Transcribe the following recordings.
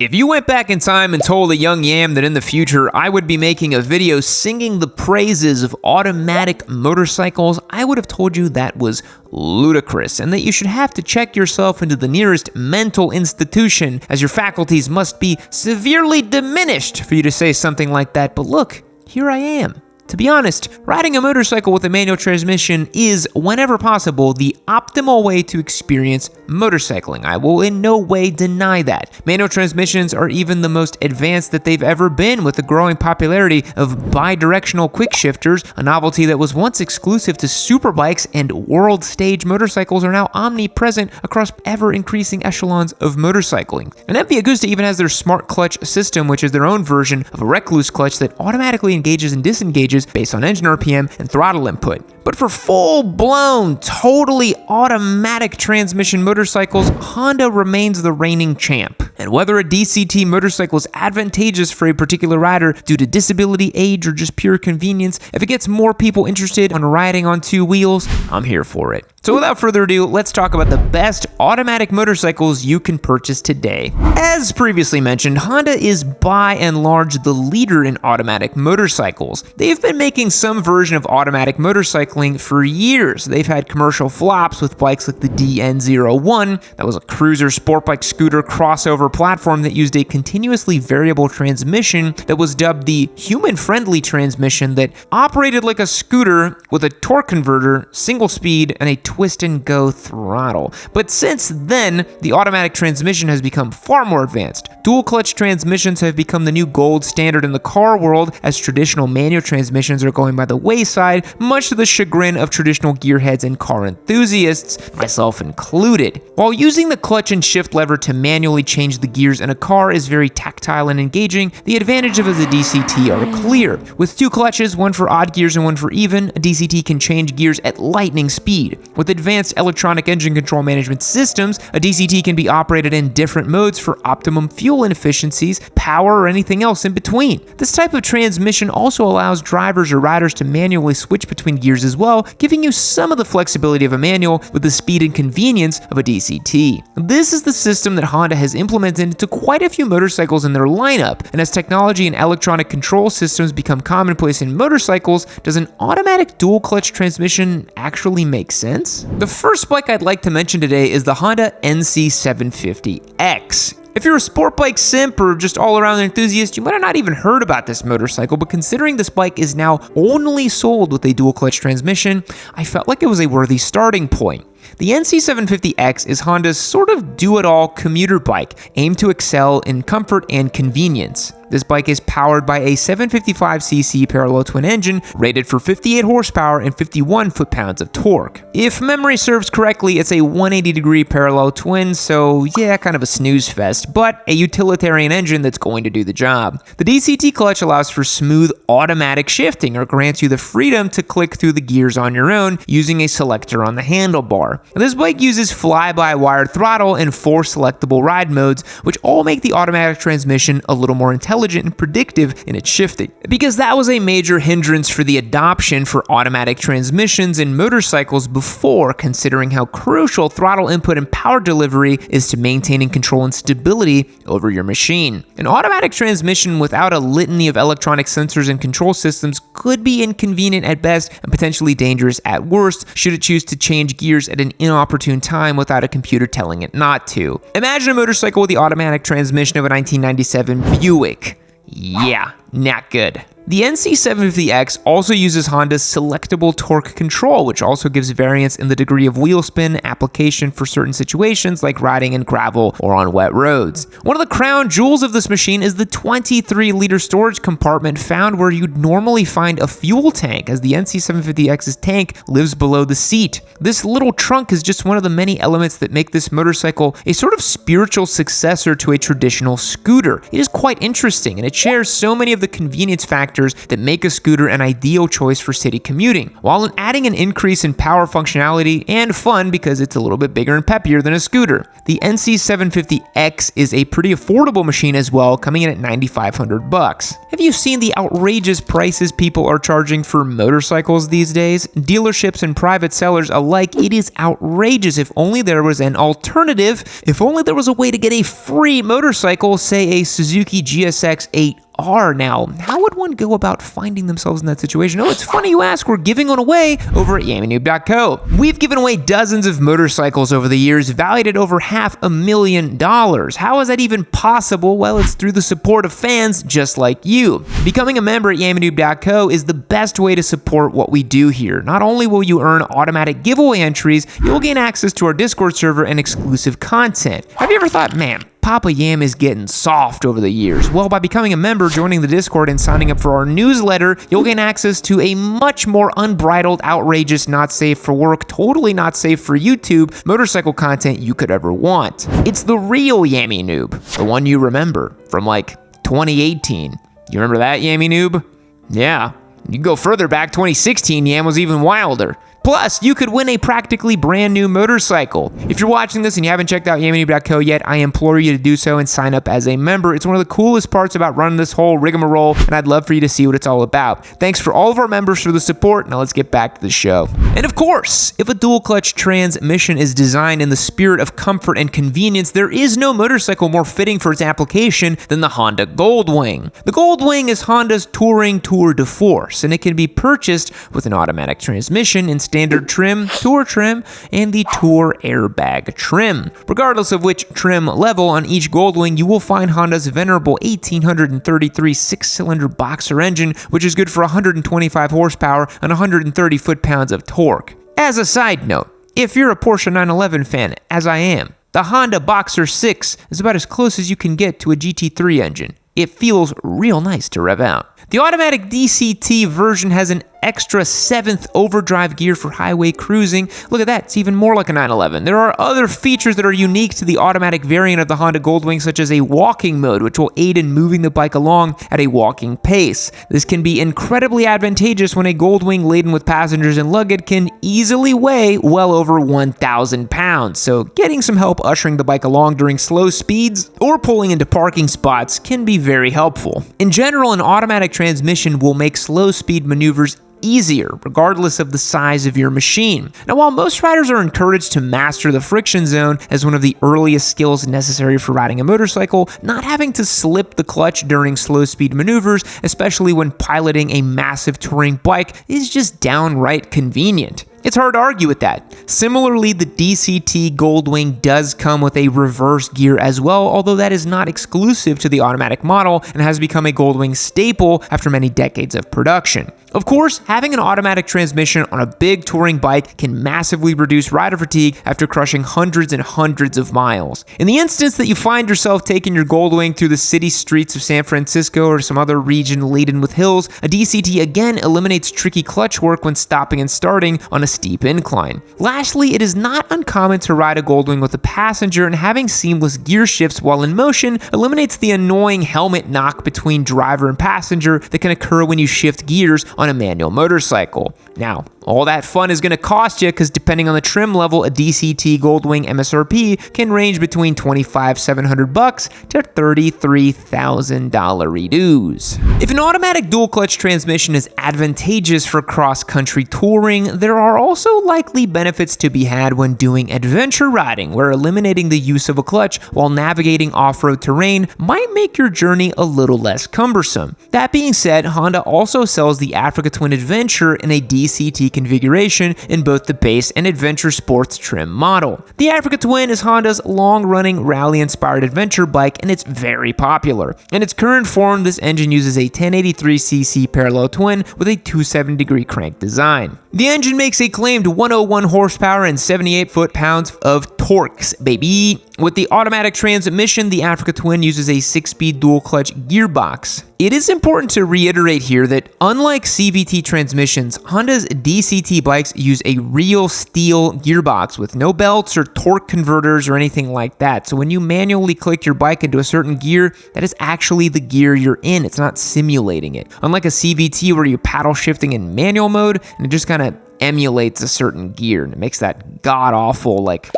If you went back in time and told a young yam that in the future I would be making a video singing the praises of automatic motorcycles, I would have told you that was ludicrous and that you should have to check yourself into the nearest mental institution, as your faculties must be severely diminished for you to say something like that. But look, here I am. To be honest, riding a motorcycle with a manual transmission is, whenever possible, the optimal way to experience motorcycling. I will in no way deny that. Manual transmissions are even the most advanced that they've ever been, with the growing popularity of bi-directional quick shifters, a novelty that was once exclusive to superbikes and world stage motorcycles are now omnipresent across ever-increasing echelons of motorcycling. And MV Agusta even has their smart clutch system, which is their own version of a recluse clutch that automatically engages and disengages based on engine RPM and throttle input. But for full-blown, totally automatic transmission motorcycles, Honda remains the reigning champ. And whether a DCT motorcycle is advantageous for a particular rider due to disability, age, or just pure convenience, if it gets more people interested on riding on two wheels, I'm here for it. So without further ado, let's talk about the best automatic motorcycles you can purchase today. As previously mentioned, Honda is by and large the leader in automatic motorcycles. They've been making some version of automatic motorcycling for years. They've had commercial flops with bikes like the DN01, that was a cruiser sport bike scooter crossover platform that used a continuously variable transmission that was dubbed the human-friendly transmission that operated like a scooter with a torque converter, single speed, and a twist-and-go throttle. But since then, the automatic transmission has become far more advanced. Dual-clutch transmissions have become the new gold standard in the car world, as traditional manual transmissions are going by the wayside, much to the chagrin of traditional gearheads and car enthusiasts, myself included. While using the clutch and shift lever to manually change the gears in a car is very tactile and engaging, the advantages of the DCT are clear. With two clutches, one for odd gears and one for even, a DCT can change gears at lightning speed. With advanced electronic engine control management systems, a DCT can be operated in different modes for optimum fuel inefficiencies, power, or anything else in between. This type of transmission also allows drivers or riders to manually switch between gears as well, giving you some of the flexibility of a manual with the speed and convenience of a DCT. This is the system that Honda has implemented into quite a few motorcycles in their lineup, and as technology and electronic control systems become commonplace in motorcycles, does an automatic dual-clutch transmission actually make sense? The first bike I'd like to mention today is the Honda NC750X. If you're a sport bike simp or just all-around enthusiast, you might have not even heard about this motorcycle, but considering this bike is now only sold with a dual-clutch transmission, I felt like it was a worthy starting point. The NC750X is Honda's sort of do-it-all commuter bike, aimed to excel in comfort and convenience. This bike is powered by a 755cc parallel twin engine rated for 58 horsepower and 51 foot-pounds of torque. If memory serves correctly, it's a 180-degree parallel twin, so yeah, kind of a snooze fest, but a utilitarian engine that's going to do the job. The DCT clutch allows for smooth automatic shifting, or grants you the freedom to click through the gears on your own using a selector on the handlebar. This bike uses fly-by-wire throttle and 4 selectable ride modes, which all make the automatic transmission a little more intelligent and predictive in its shifting. Because that was a major hindrance for the adoption for automatic transmissions in motorcycles before, considering how crucial throttle input and power delivery is to maintaining control and stability over your machine. An automatic transmission without a litany of electronic sensors and control systems could be inconvenient at best and potentially dangerous at worst, should it choose to change gears at an inopportune time without a computer telling it not to. Imagine a motorcycle with the automatic transmission of a 1997 Buick. Yeah, not good. The NC750X also uses Honda's selectable torque control, which also gives variance in the degree of wheel spin application for certain situations like riding in gravel or on wet roads. One of the crown jewels of this machine is the 23-liter storage compartment found where you'd normally find a fuel tank, as the NC750X's tank lives below the seat. This little trunk is just one of the many elements that make this motorcycle a sort of spiritual successor to a traditional scooter. It is quite interesting, and it shares so many of the convenience factors factors that make a scooter an ideal choice for city commuting, while adding an increase in power functionality and fun because it's a little bit bigger and peppier than a scooter. The NC750X is a pretty affordable machine as well, coming in at $9,500. Have you seen the outrageous prices people are charging for motorcycles these days? Dealerships and private sellers alike, it is outrageous. If only there was an alternative, if only there was a way to get a free motorcycle, say a Suzuki GSX-8R. Now, how would one go about finding themselves in that situation? Oh, it's funny you ask. We're giving one away over at yammynoob.co. We've given away dozens of motorcycles over the years, valued at over $500,000. How is that even possible? Well, it's through the support of fans just like you. Becoming a member at yammynoob.co is the best way to support what we do here. Not only will you earn automatic giveaway entries, you'll gain access to our Discord server and exclusive content. Have you ever thought, man, Papa Yam is getting soft over the years? Well, by becoming a member, joining the Discord, and signing up for our newsletter, you'll gain access to a much more unbridled, outrageous, not safe for work, totally not safe for YouTube motorcycle content you could ever want. It's the real Yammy Noob, the one you remember from like 2018. You remember that, Yammy Noob? Yeah. You can go further back, 2016, Yam was even wilder. Plus, you could win a practically brand new motorcycle. If you're watching this and you haven't checked out yammynoob.co yet, I implore you to do so and sign up as a member. It's one of the coolest parts about running this whole rigmarole, and I'd love for you to see what it's all about. Thanks for all of our members for the support. Now let's get back to the show. And of course, if a dual clutch transmission is designed in the spirit of comfort and convenience, there is no motorcycle more fitting for its application than the Honda Goldwing. The Goldwing is Honda's touring tour de force, and it can be purchased with an automatic transmission in standard trim, tour trim, and the tour airbag trim. Regardless of which trim level on each Goldwing, you will find Honda's venerable 1833 six-cylinder boxer engine, which is good for 125 horsepower and 130 foot-pounds of torque. As a side note, if you're a Porsche 911 fan, as I am, the Honda Boxer 6 is about as close as you can get to a GT3 engine. It feels real nice to rev out. The automatic DCT version has an extra 7th overdrive gear for highway cruising. Look at that, it's even more like a 911. There are other features that are unique to the automatic variant of the Honda Goldwing, such as a walking mode, which will aid in moving the bike along at a walking pace. This can be incredibly advantageous when a Goldwing laden with passengers and luggage can easily weigh well over 1,000 pounds, so getting some help ushering the bike along during slow speeds or pulling into parking spots can be very helpful. In general, an automatic transmission will make slow speed maneuvers easier, regardless of the size of your machine. Now, while most riders are encouraged to master the friction zone as one of the earliest skills necessary for riding a motorcycle, not having to slip the clutch during slow speed maneuvers, especially when piloting a massive touring bike, is just downright convenient. It's hard to argue with that. Similarly, the DCT Goldwing does come with a reverse gear as well, although that is not exclusive to the automatic model and has become a Goldwing staple after many decades of production. Of course, having an automatic transmission on a big touring bike can massively reduce rider fatigue after crushing hundreds and hundreds of miles. In the instance that you find yourself taking your Goldwing through the city streets of San Francisco or some other region laden with hills, a DCT again eliminates tricky clutch work when stopping and starting on a steep incline. Lastly, it is not uncommon to ride a Goldwing with a passenger, and having seamless gear shifts while in motion eliminates the annoying helmet knock between driver and passenger that can occur when you shift gears on a manual motorcycle. Now, all that fun is going to cost you because depending on the trim level, a DCT Goldwing MSRP can range between $25,700 to $33,000 dues. If an automatic dual clutch transmission is advantageous for cross-country touring, there are also likely benefits to be had when doing adventure riding, where eliminating the use of a clutch while navigating off-road terrain might make your journey a little less cumbersome. That being said, Honda also sells the Africa Twin Adventure in a DCT configuration in both the base and adventure sports trim model. The Africa Twin is Honda's long-running rally-inspired adventure bike, and it's very popular. In its current form, this engine uses a 1083cc parallel twin with a 270-degree crank design. The engine makes a claimed 101 horsepower and 78 foot-pounds of torques, baby. With the automatic transmission, the Africa Twin uses a 6-speed dual-clutch gearbox. It is important to reiterate here that unlike CVT transmissions, Honda's DCT bikes use a real steel gearbox with no belts or torque converters or anything like that. So when you manually click your bike into a certain gear, that is actually the gear you're in. It's not simulating it. Unlike a CVT where you're paddle shifting in manual mode and it just kind of emulates a certain gear and it makes that god-awful like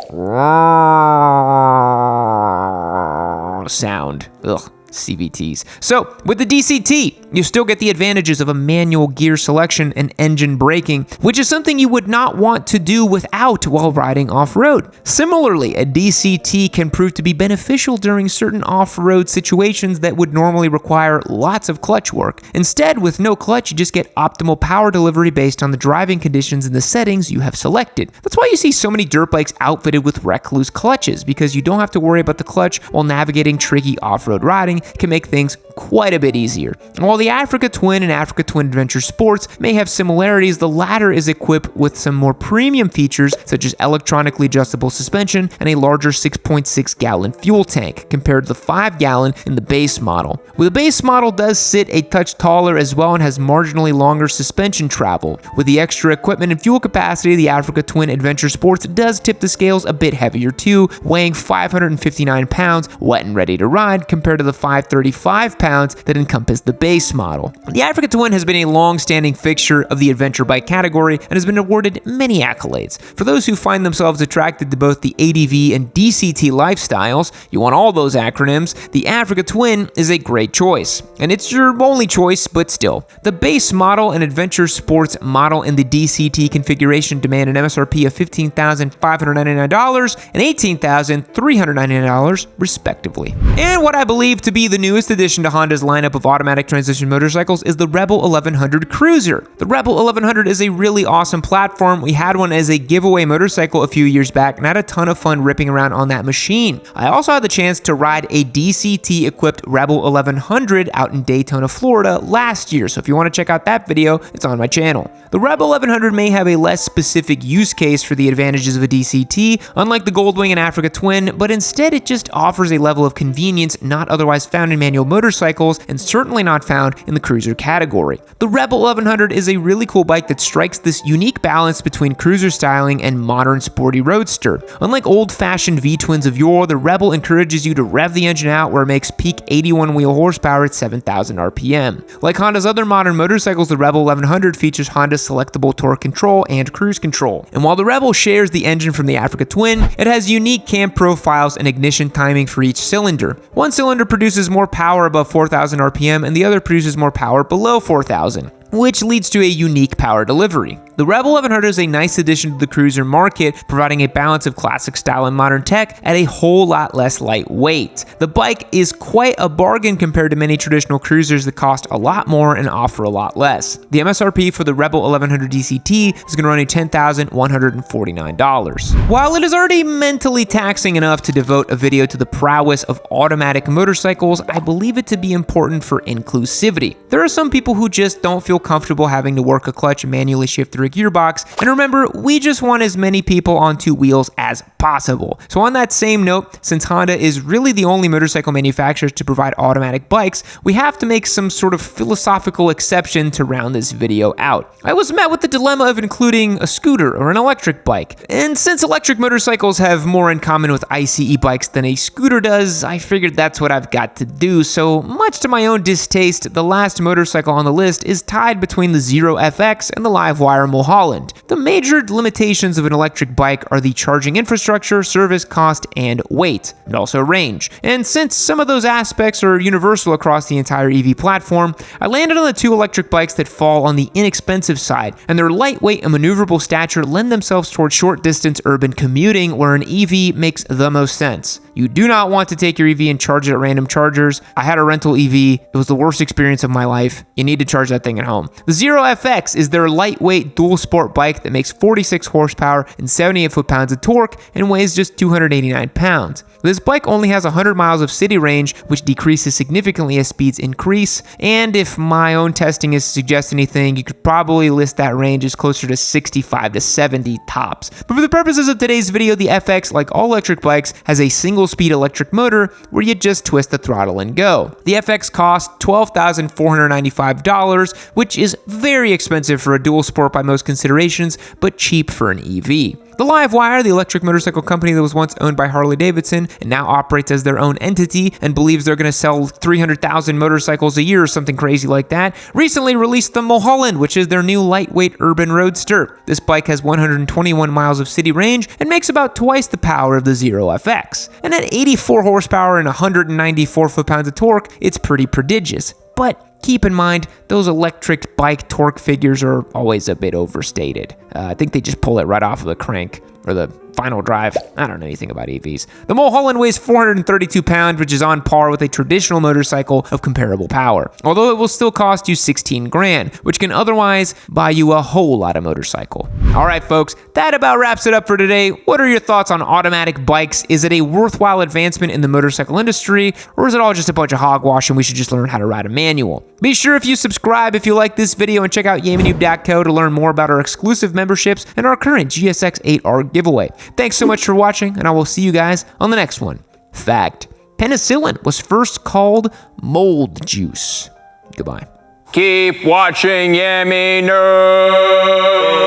sound. Ugh. CVTs. So with the DCT, you still get the advantages of a manual gear selection and engine braking, which is something you would not want to do without while riding off-road. Similarly, a DCT can prove to be beneficial during certain off-road situations that would normally require lots of clutch work. Instead, with no clutch, you just get optimal power delivery based on the driving conditions and the settings you have selected. That's why you see so many dirt bikes outfitted with Recluse clutches, because you don't have to worry about the clutch while navigating tricky off-road riding. Can make things quite a bit easier. While the Africa Twin and Africa Twin Adventure Sports may have similarities, the latter is equipped with some more premium features such as electronically adjustable suspension and a larger 6.6 gallon fuel tank compared to the 5 gallon in the base model. Well, the base model does sit a touch taller as well and has marginally longer suspension travel. With the extra equipment and fuel capacity, the Africa Twin Adventure Sports does tip the scales a bit heavier too, weighing 559 pounds wet and ready to ride compared to the 535 pounds that encompass the base model. The Africa Twin has been a long-standing fixture of the adventure bike category and has been awarded many accolades. For those who find themselves attracted to both the ADV and DCT lifestyles, you want all those acronyms, the Africa Twin is a great choice. And it's your only choice, but still. The base model and adventure sports model in the DCT configuration demand an MSRP of $15,599 and $18,399 respectively. And what I believe to be the newest addition to Honda's lineup of automatic transmission motorcycles is the Rebel 1100 Cruiser. The Rebel 1100 is a really awesome platform. We had one as a giveaway motorcycle a few years back and had a ton of fun ripping around on that machine. I also had the chance to ride a DCT equipped Rebel 1100 out in Daytona, Florida last year, so if you want to check out that video, it's on my channel. The Rebel 1100 may have a less specific use case for the advantages of a DCT, unlike the Goldwing and Africa Twin, but instead it just offers a level of convenience not otherwise found in manual motorcycles and certainly not found in the cruiser category. The Rebel 1100 is a really cool bike that strikes this unique balance between cruiser styling and modern sporty roadster. Unlike old-fashioned V-twins of yore, the Rebel encourages you to rev the engine out where it makes peak 81 wheel horsepower at 7,000 RPM. Like Honda's other modern motorcycles, the Rebel 1100 features Honda's selectable torque control and cruise control. And while the Rebel shares the engine from the Africa Twin, it has unique cam profiles and ignition timing for each cylinder. One cylinder produces more power above 4,000 RPM and the other produces more power below 4,000, which leads to a unique power delivery. The Rebel 1100 is a nice addition to the cruiser market, providing a balance of classic style and modern tech at a whole lot less lightweight. The bike is quite a bargain compared to many traditional cruisers that cost a lot more and offer a lot less. The MSRP for the Rebel 1100 DCT is going to run you $10,149. While it is already mentally taxing enough to devote a video to the prowess of automatic motorcycles, I believe it to be important for inclusivity. There are some people who just don't feel comfortable having to work a clutch and manually shift through a gearbox, and remember, we just want as many people on two wheels as possible. So on that same note, since Honda is really the only motorcycle manufacturer to provide automatic bikes, we have to make some sort of philosophical exception to round this video out. I was met with the dilemma of including a scooter or an electric bike, and since electric motorcycles have more in common with ICE bikes than a scooter does, I figured that's what I've got to do. So much to my own distaste, the last motorcycle on the list is tied between the Zero FX and the Livewire Mulholland. The major limitations of an electric bike are the charging infrastructure, service cost, and weight, and also range. And since some of those aspects are universal across the entire EV platform, I landed on the two electric bikes that fall on the inexpensive side, and their lightweight and maneuverable stature lend themselves towards short-distance urban commuting where an EV makes the most sense. You do not want to take your EV and charge it at random chargers. I had a rental EV. It was the worst experience of my life. You need to charge that thing at home. The Zero FX is their lightweight dual sport bike that makes 46 horsepower and 78 foot-pounds of torque and weighs just 289 pounds. This bike only has 100 miles of city range, which decreases significantly as speeds increase, and if my own testing is to suggest anything, you could probably list that range as closer to 65 to 70 tops. But for the purposes of today's video, the FX, like all electric bikes, has a single-speed electric motor where you just twist the throttle and go. The FX costs $12,495, which is very expensive for a dual sport by most considerations, but cheap for an EV. The Livewire, the electric motorcycle company that was once owned by Harley-Davidson and now operates as their own entity and believes they're going to sell 300,000 motorcycles a year or something crazy like that, recently released the Mulholland, which is their new lightweight urban roadster. This bike has 121 miles of city range and makes about twice the power of the Zero FX. And at 84 horsepower and 194 foot-pounds of torque, it's pretty prodigious. But keep in mind, those electric bike torque figures are always a bit overstated. I think they just pull it right off of the crank or the final drive. I don't know anything about EVs. The Mulholland weighs 432 pounds, which is on par with a traditional motorcycle of comparable power. Although it will still cost you 16 grand, which can otherwise buy you a whole lot of motorcycle. All right, folks, that about wraps it up for today. What are your thoughts on automatic bikes? Is it a worthwhile advancement in the motorcycle industry, or is it all just a bunch of hogwash and we should just learn how to ride a manual? Be sure if you subscribe if you like this video and check out YamiNoob.co to learn more about our exclusive memberships and our current GSX-8R giveaway. Thanks so much for watching, and I will see you guys on the next one. Fact: penicillin was first called mold juice. Goodbye. Keep watching Yami Noob.